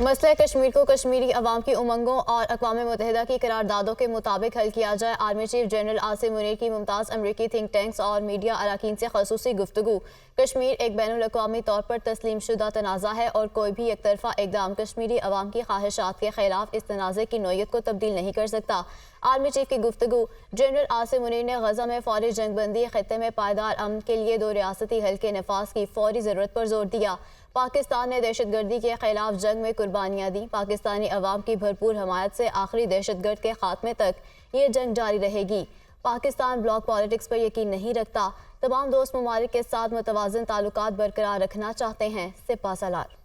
मसला कश्मीर को कश्मीरी अवाम की उमंगों और अक़वाम मुत्तहिदा की करारदादों के मुताबिक हल किया जाए। Army chief general Asim Munir की मुमताज़ अमरीकी थिंक टैंक्स और मीडिया अरकान से ख़ुसूसी गुफ्तगू। कश्मीर एक बैनुल-अक़वामी तौर पर तस्लीम शुदा तनाज़ा है और कोई भी एक तरफ़ा इक़दाम कश्मीरी अवाम की ख्वाहिशात के खिलाफ इस तनाज़े की नोयत को तब्दील नहीं कर सकता। आर्मी चीफ की गुफ्तगू। जनरल आसिम मुनीर ने गजा में फौरी जंगबंदी, खित्ते में पायदार अमन के लिए 2 रियासती हल के नफाज की फौरी ज़रूरत पर जोर दिया। पाकिस्तान ने दहशतगर्दी के खिलाफ जंग में कुर्बानियाँ दी। पाकिस्तानी अवाम की भरपूर हमायत से आखिरी दहशतगर्द के खात्मे तक ये जंग जारी रहेगी। पाकिस्तान ब्लॉक पॉलिटिक्स पर यकीन नहीं रखता। तमाम दोस्त ममालिक के साथ मुतवाज़िन ताल्लुकात बरकरार रखना चाहते हैं। सिपा सलार।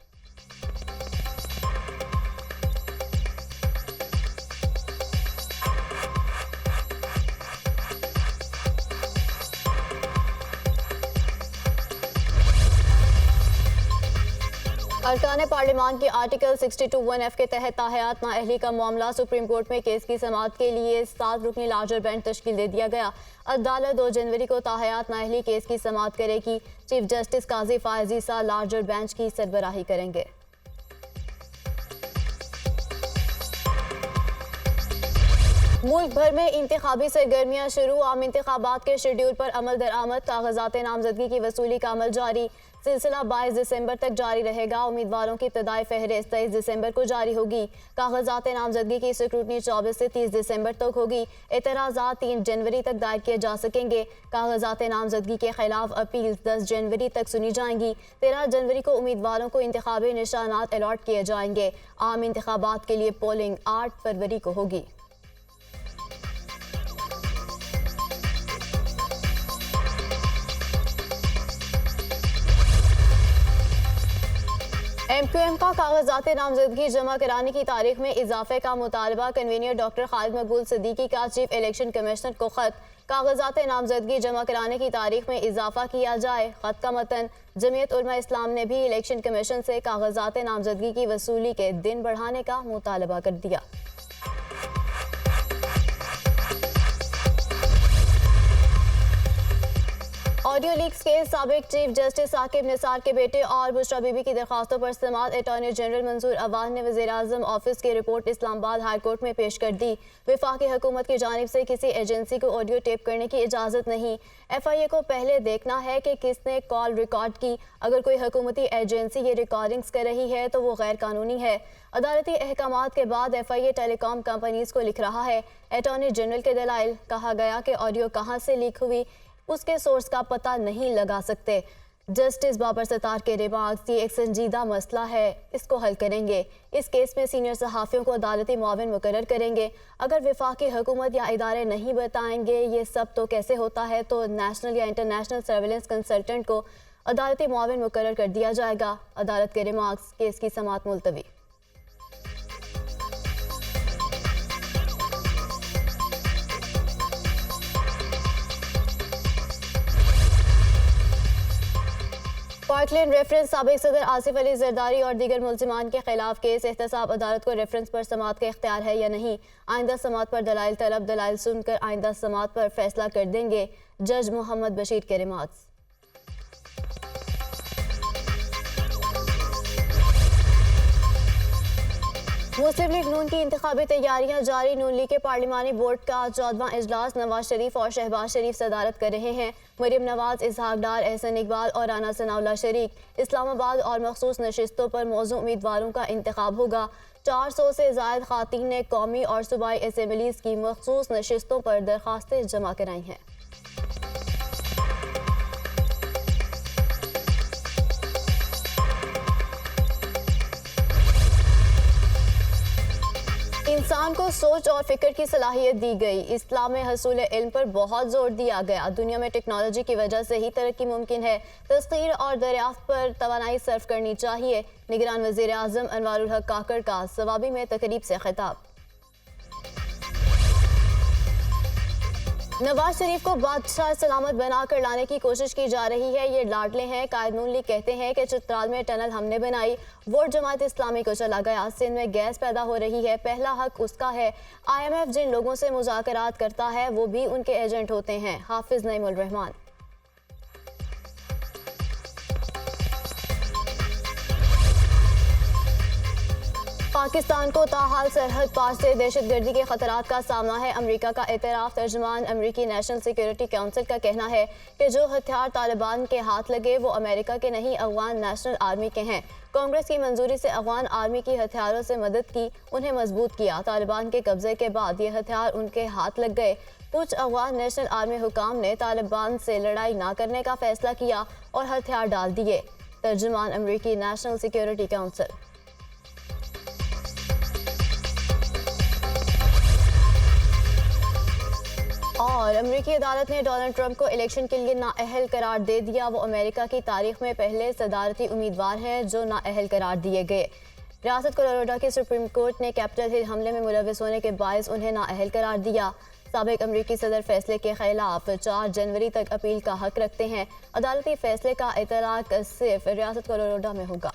अरकान पार्लिमान की आर्टिकल 62(1)(f) के तहत ताहयात नाअहली का मामला सुप्रीम कोर्ट में केस की समाअत के लिए 7 रुकनी लार्जर बेंच तश्कील दे दिया गया। अदालत 2 जनवरी को ताहयात नाअहली केस की समाअत करेगी। चीफ जस्टिस काजी फायज ईसा लार्जर बेंच की सरबराही करेंगे। मुल्क भर में इंतखाबी सरगर्मियां शुरू। आम इंतखाबात के शेड्यूल पर अमल दरामद। कागजात नामजदगी की वसूली का अमल जारी। सिलसिला 22 दिसंबर तक जारी रहेगा। उम्मीदवारों की इब्तदाई फहरिस्त 23 दिसंबर को जारी होगी। कागजात नामजदगी की स्क्रूटनी 24 से 30 दिसंबर तक होगी। एतराज़ात 3 जनवरी तक दायर किए जा सकेंगे। कागजात नामजदगी के खिलाफ अपील 10 जनवरी तक सुनी जाएंगी। 13 जनवरी को उम्मीदवारों को इंतखाबी निशानात अलॉट किए जाएंगे। आम इंतखाबात के लिए पोलिंग 8 फरवरी को होगी। MQM का कागजात नामजदगी जमा कराने की तारीख में इजाफे का मुतालबा। कन्वीनर डॉक्टर खालिद मकबूल सिद्दीकी का चीफ इलेक्शन कमिश्नर को खत। कागजात नामजदगी जमा कराने की तारीख में इजाफा किया जाए। खत का मतन। जमीयत उलमा इस्लाम ने भी इलेक्शन कमीशन से कागजात नामजदगी की वसूली के दिन बढ़ाने का मुतालबा कर दिया। ऑडियो लीक्स के साबिक चीफ जस्टिस साकिब निसार के बेटे और बुशरा बीबी की दरखास्तों पर समाअत। अटॉर्नी जनरल मंसूर अवान ने वज़ीर-ए-आज़म ऑफिस की रिपोर्ट इस्लामाबाद हाई कोर्ट में पेश कर दी। वफाकी हुकूमत की जानिब से किसी एजेंसी को ऑडियो टेप करने की इजाज़त नहीं। FIA को पहले देखना है कि किसने कॉल रिकॉर्ड की। अगर कोई हुकूमती एजेंसी ये रिकॉर्डिंग्स कर रही है तो वो गैर कानूनी है। अदालती अहकामात के बाद FIA टेलीकॉम कंपनीज को लिख रहा है। अटॉर्नी जनरल के दलाइल। कहा गया कि ऑडियो कहाँ से लीक हुई उसके सोर्स का पता नहीं लगा सकते। जस्टिस बाबर सत्तार के रिमार्क्स। ये एक संजीदा मसला है, इसको हल करेंगे। इस केस में सीनियर सहाफ़ियों को अदालती मुआविन मुकर्रर करेंगे। अगर वफाकी हुकूमत या इदारे नहीं बताएंगे ये सब तो कैसे होता है तो नेशनल या इंटरनेशनल सर्विलेंस कंसल्टेंट को अदालती मुआविन मुकर्रर कर दिया जाएगा। अदालत के रिमार्क्स। केस की समाअत मुलतवी। Parkland reference. साबिक सदर आसिफ अली जरदारी और दीगर मुल्जिमान के खिलाफ केस। एहतसाब अदालत को रेफरेंस पर समाअत का इख्तियार है या नहीं। आइंदा समाअत पर दलाइल तलब। दलाइल सुनकर आइंदा समाअत पर फैसला कर देंगे। जज मोहम्मद बशीर के रिमार्क्स। मुस्लिम लीग नून की इंतखाबी तैयारियां जारी। नून लीग के पार्लिमानी बोर्ड का 14वां इजलास। नवाज शरीफ और शहबाज शरीफ सदारत कर रहे हैं। मरियम नवाज, इसहाक डार, एहसन इकबाल और राना सनाउल्लाह शरीक। इस्लामाबाद और मखसूस नशिस्तों पर मौजूद उम्मीदवारों का इंतखाब होगा। 400 से ज़ायद खातीन ने कौमी और सूबाई असेंबलीज की मखसूस नशिस्तों पर दरखास्तें जमा कराई हैं। इंसान को सोच और फिक्र की सलाहियत दी गई। इस्लाम में हसूल इल्म पर बहुत जोर दिया गया। दुनिया में टेक्नोलॉजी की वजह से ही तरक्की मुमकिन है। तस्कीर और दरियाफ्त पर तवानाई सर्फ करनी चाहिए। निगरान वज़ीर-ए-आज़म अनवारुल हक काकड़ का सवाबी में तकरीब से खिताब। नवाज शरीफ को बादशाह सलामत बनाकर लाने की कोशिश की जा रही है। ये लाडले हैं। कायद नून लीग कहते हैं कि चित्राल में टनल हमने बनाई, वोट जमात इस्लामी को चला गया। सिंध में गैस पैदा हो रही है, पहला हक उसका है। IMF जिन लोगों से मुज़ाकरात करता है वो भी उनके एजेंट होते हैं। हाफिज नईमुल रहमान। पाकिस्तान को ताहाल सरहद पार से दहशतगर्दी के खतरात का सामना है। अमेरिका का एतराफ़। तर्जुमान अमेरिकी नेशनल सिक्योरिटी काउंसिल का कहना है कि जो हथियार तालिबान के हाथ लगे वो अमेरिका के नहीं, अफगान नेशनल आर्मी के हैं। कांग्रेस की मंजूरी से अफगान आर्मी की हथियारों से मदद की, उन्हें मजबूत किया। तालिबान के कब्जे के बाद ये हथियार उनके हाथ लग गए। कुछ अफगान नेशनल आर्मी हुकाम ने तालिबान से लड़ाई ना करने का फैसला किया और हथियार डाल दिए। तर्जुमान अमेरिकी नेशनल सिक्योरिटी काउंसिल। और अमेरिकी अदालत ने डोनाल्ड ट्रंप को इलेक्शन के लिए नाअहल करार दे दिया। वो अमेरिका की तारीख में पहले सदारती उम्मीदवार हैं जो नाअहल करार दिए गए। रियासत कोलोराडो की सुप्रीम कोर्ट ने कैपिटल हिल हमले में मुलविस होने के बायस उन्हें नाअहल करार दिया। साबिक अमेरिकी सदर फैसले के खिलाफ 4 जनवरी तक अपील का हक रखते हैं। अदालती फैसले का इतलाक सिर्फ रियासत कोलोराडो में होगा।